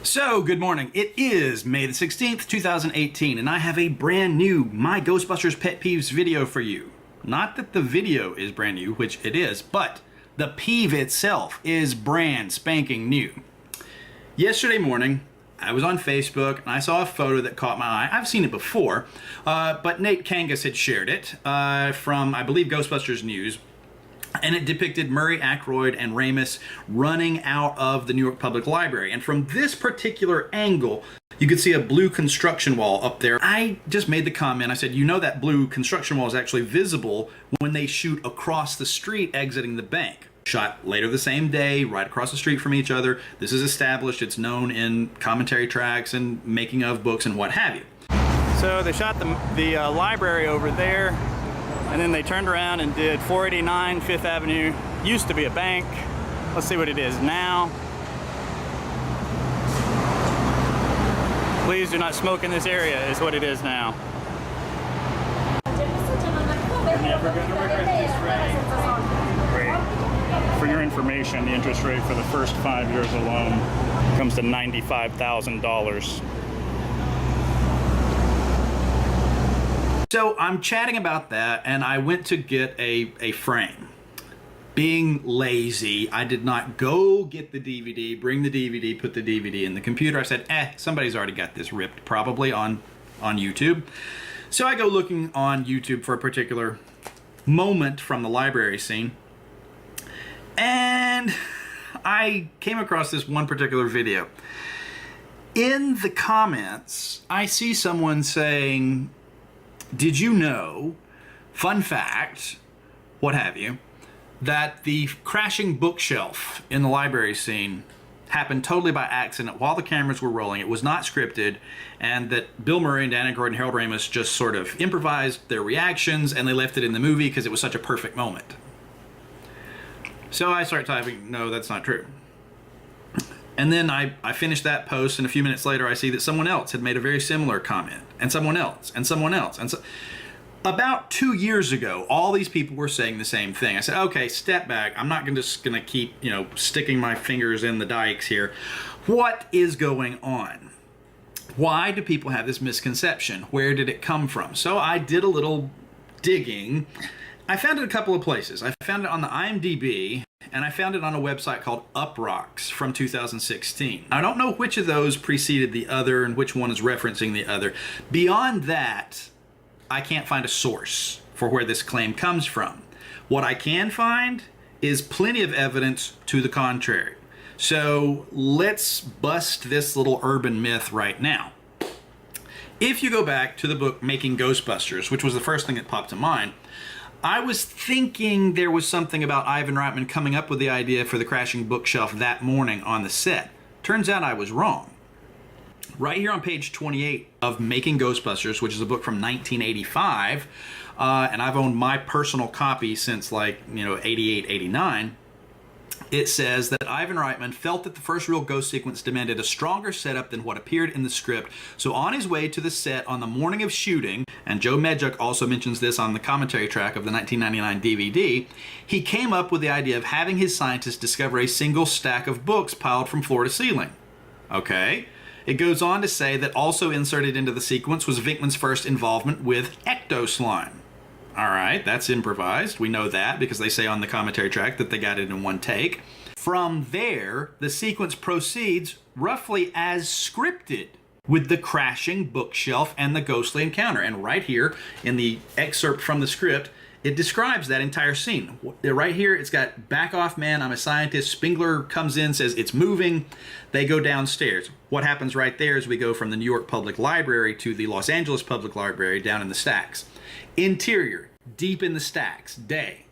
So, good morning. It is May the 16th, 2018, and I have a brand new My Ghostbusters Pet Peeves video for you. Not that the video is brand new, which it is, but the peeve itself is brand spanking new. Yesterday morning, I was on Facebook and I saw a photo that caught my eye. I've seen it before, but Nate Kangas had shared it from, I believe, Ghostbusters News. And it depicted Murray, Aykroyd, and Ramis running out of the New York Public Library. And from this particular angle, you could see a blue construction wall up there. I just made the comment, I said, you know that blue construction wall is actually visible when they shoot across the street exiting the bank. Shot later the same day, right across the street from each other. This is established, it's known in commentary tracks and making of books and what have you. So they shot the library over there, and then they turned around and did 489 Fifth Avenue. Used to be a bank. Let's see what it is now. Please do not smoke in this area is what it is now. For your information, the interest rate for the first 5 years alone comes to $95,000. So I'm chatting about that, and I went to get a frame. Being lazy, I did not go get the DVD, bring the DVD, put the DVD in the computer. I said, somebody's already got this ripped, probably on YouTube. So I go looking on YouTube for a particular moment from the library scene, and I came across this one particular video. In the comments, I see someone saying, did you know, fun fact, what have you, that the crashing bookshelf in the library scene happened totally by accident while the cameras were rolling. It was not scripted, and that Bill Murray and Dan Aykroyd and Harold Ramis just sort of improvised their reactions and they left it in the movie because it was such a perfect moment. So I start typing, no, that's not true. And then I finished that post, and a few minutes later I see that someone else had made a very similar comment, and someone else, and someone else. And so, about 2 years ago, all these people were saying the same thing. I said, okay, step back. I'm not just gonna keep, sticking my fingers in the dikes here. What is going on? Why do people have this misconception? Where did it come from? So I did a little digging. I found it a couple of places. I found it on the IMDb, and I found it on a website called Uprocks from 2016. I don't know which of those preceded the other and which one is referencing the other. Beyond that, I can't find a source for where this claim comes from. What I can find is plenty of evidence to the contrary. So let's bust this little urban myth right now. If you go back to the book Making Ghostbusters, which was the first thing that popped to mind, I was thinking there was something about Ivan Reitman coming up with the idea for the crashing bookshelf that morning on the set. Turns out I was wrong. Right here on page 28 of Making Ghostbusters, which is a book from 1985, and I've owned my personal copy since 88, 89, it says that Ivan Reitman felt that the first real ghost sequence demanded a stronger setup than what appeared in the script. So on his way to the set on the morning of shooting, and Joe Medjuk also mentions this on the commentary track of the 1999 DVD, he came up with the idea of having his scientists discover a single stack of books piled from floor to ceiling. Okay. It goes on to say that also inserted into the sequence was Venkman's first involvement with ecto-slime. All right, that's improvised. We know that because they say on the commentary track that they got it in one take. From there, the sequence proceeds roughly as scripted, with the crashing bookshelf and the ghostly encounter. And right here in the excerpt from the script, it describes that entire scene. Right here, it's got back off, man, I'm a scientist. Spengler comes in, says it's moving. They go downstairs. What happens right there is we go from the New York Public Library to the Los Angeles Public Library down in the stacks. Interior, deep in the stacks, day.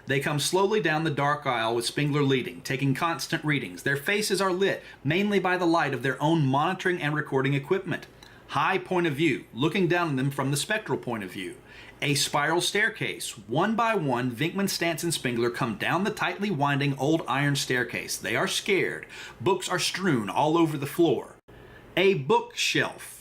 They come slowly down the dark aisle with Spengler leading, taking constant readings. Their faces are lit, mainly by the light of their own monitoring and recording equipment. High point of view, looking down on them from the spectral point of view. A spiral staircase. One by one, Venkman, Stantz, and Spengler come down the tightly winding old iron staircase. They are scared. Books are strewn all over the floor. A bookshelf.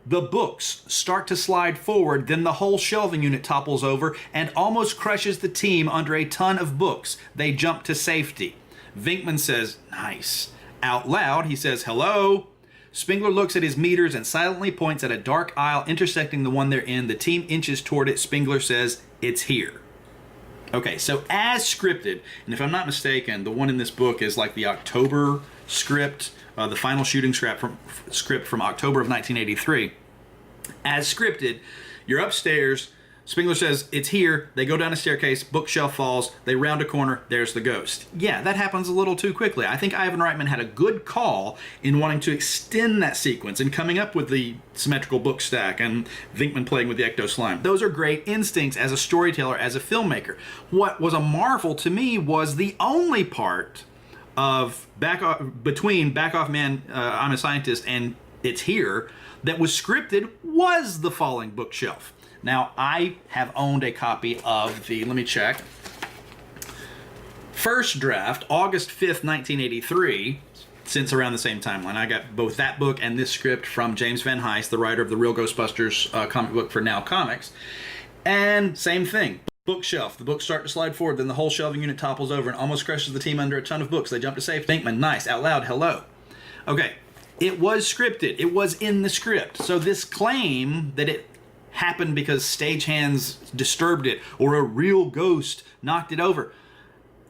The books start to slide forward, then the whole shelving unit topples over and almost crushes the team under a ton of books. They jump to safety. Venkman says, "Nice." Out loud, he says, "Hello." Spengler looks at his meters and silently points at a dark aisle intersecting the one they're in. The team inches toward it. Spengler says, "It's here." Okay, so as scripted, and if I'm not mistaken, the one in this book is like the October script, the final shooting script from October of 1983. As scripted, you're upstairs. Spengler says, "It's here." They go down a staircase, bookshelf falls, they round a corner, there's the ghost. Yeah, that happens a little too quickly. I think Ivan Reitman had a good call in wanting to extend that sequence and coming up with the symmetrical book stack and Vinkman playing with the ecto slime. Those are great instincts as a storyteller, as a filmmaker. What was a marvel to me was the only part of between Back Off Man, I'm a Scientist, and It's Here that was scripted was the falling bookshelf. Now, I have owned a copy of the, let me check, first draft, August 5th, 1983, since around the same timeline. I got both that book and this script from James Van Heist, the writer of the Real Ghostbusters comic book for Now Comics. And same thing, bookshelf. The books start to slide forward, then the whole shelving unit topples over and almost crushes the team under a ton of books. They jump to safety. Vinkman, nice, out loud, hello. Okay, it was scripted. It was in the script. So this claim that it happened because stagehands disturbed it or a real ghost knocked it over.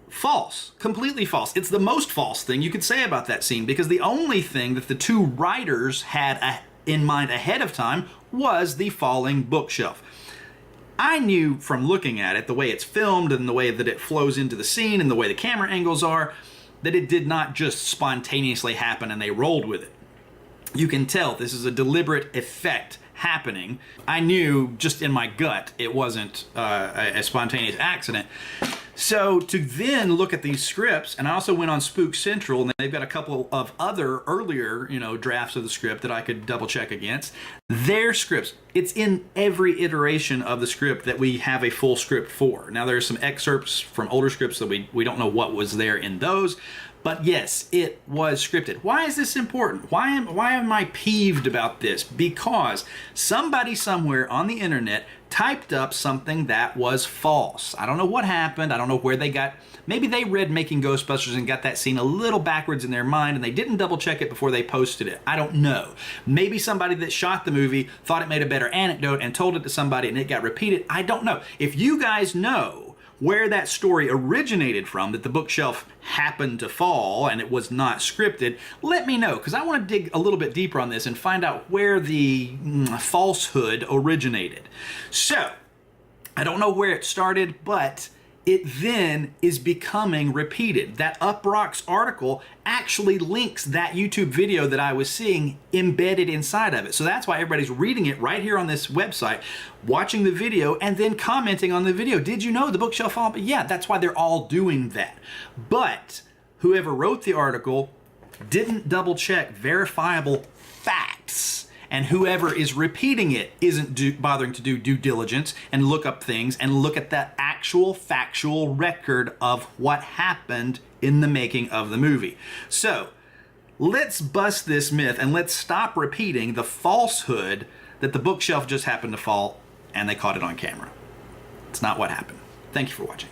False. Completely false. It's the most false thing you could say about that scene, because the only thing that the two writers had in mind ahead of time was the falling bookshelf. I knew from looking at it, the way it's filmed and the way that it flows into the scene and the way the camera angles are, that it did not just spontaneously happen and they rolled with it. You can tell this is a deliberate effect happening. I knew just in my gut it wasn't a spontaneous accident. So to then look at these scripts, and I also went on Spook Central, and they've got a couple of other earlier, drafts of the script that I could double check against. Their scripts, it's in every iteration of the script that we have a full script for. Now there's some excerpts from older scripts that we don't know what was there in those. But yes, it was scripted. Why is this important? Why am I peeved about this? Because somebody somewhere on the internet typed up something that was false. I don't know what happened. I don't know where they got. Maybe they read Making Ghostbusters and got that scene a little backwards in their mind and they didn't double check it before they posted it. I don't know. Maybe somebody that shot the movie thought it made a better anecdote and told it to somebody and it got repeated. I don't know. If you guys know where that story originated from, that the bookshelf happened to fall and it was not scripted, let me know, because I want to dig a little bit deeper on this and find out where the falsehood originated. So, I don't know where it started, but it then is becoming repeated. That Uproxx article actually links that YouTube video that I was seeing embedded inside of it. So that's why everybody's reading it right here on this website, watching the video, and then commenting on the video. Did you know the bookshelf fall? Yeah, that's why they're all doing that. But whoever wrote the article didn't double check verifiable facts. And whoever is repeating it isn't bothering to do due diligence and look up things and look at that actual factual record of what happened in the making of the movie. So let's bust this myth and let's stop repeating the falsehood that the bookshelf just happened to fall and they caught it on camera. It's not what happened. Thank you for watching.